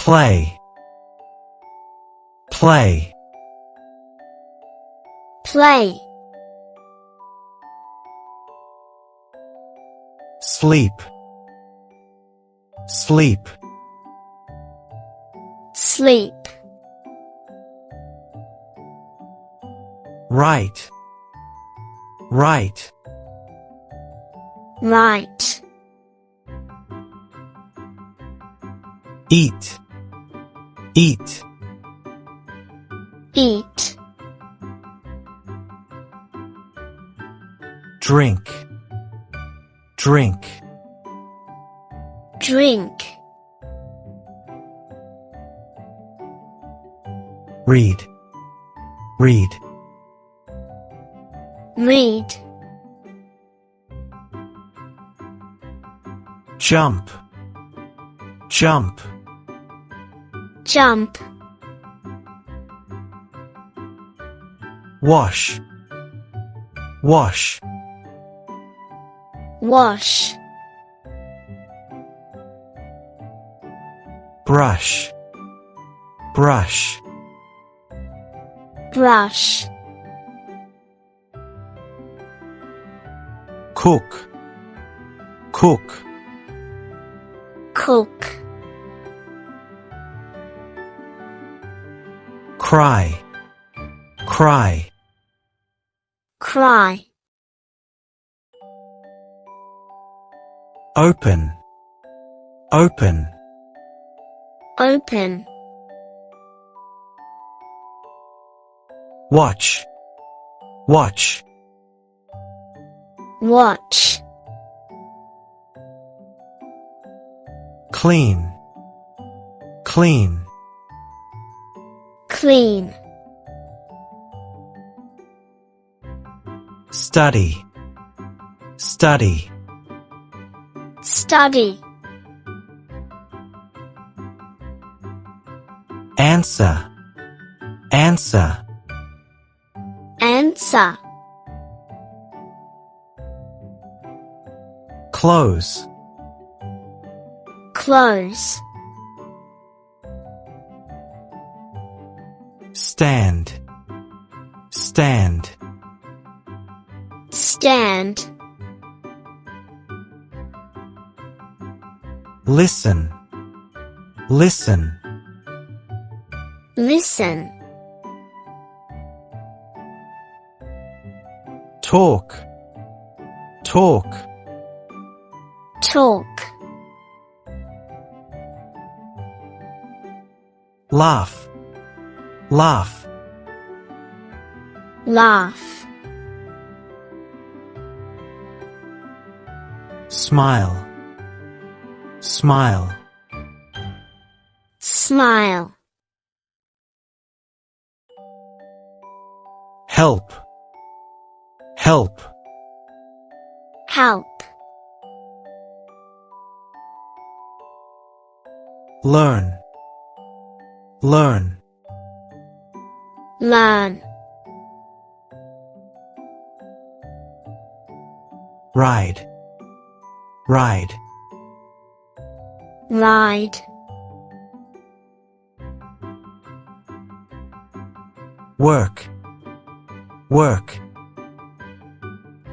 play, play, play, sleep, sleep, sleep, write, write, write, eat, eat, eat, drink, drink, drink, read, read, read, jump, jump, jump, wash, wash, wash, brush, brush, brush, cook, cook, cook, cry, cry, cry, open, open, open, watch, watch, watch, clean, clean, clean, study, study, study, answer, answer, answer, close, close, stand, stand, stand, listen, listen, listen, talk, talk, talk, laugh, laugh, laugh, smile, smile, smile, help, help, help, learn, learn, learn, ride, ride, ride, work, work,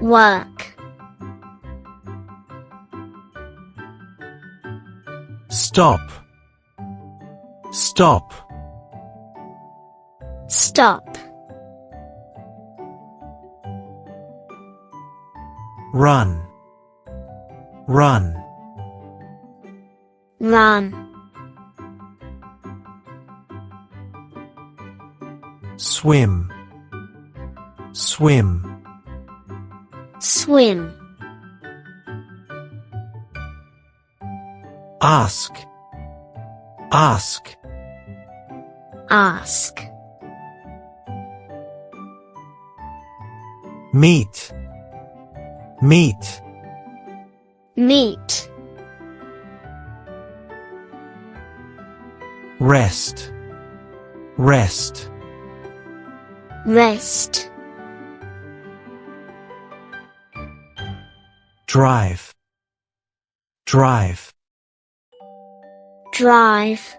work, stop, stop, stop, run, run, run, swim, swim, swim, ask, ask, ask, meet, meet, meet, rest, rest, rest, drive, drive, drive,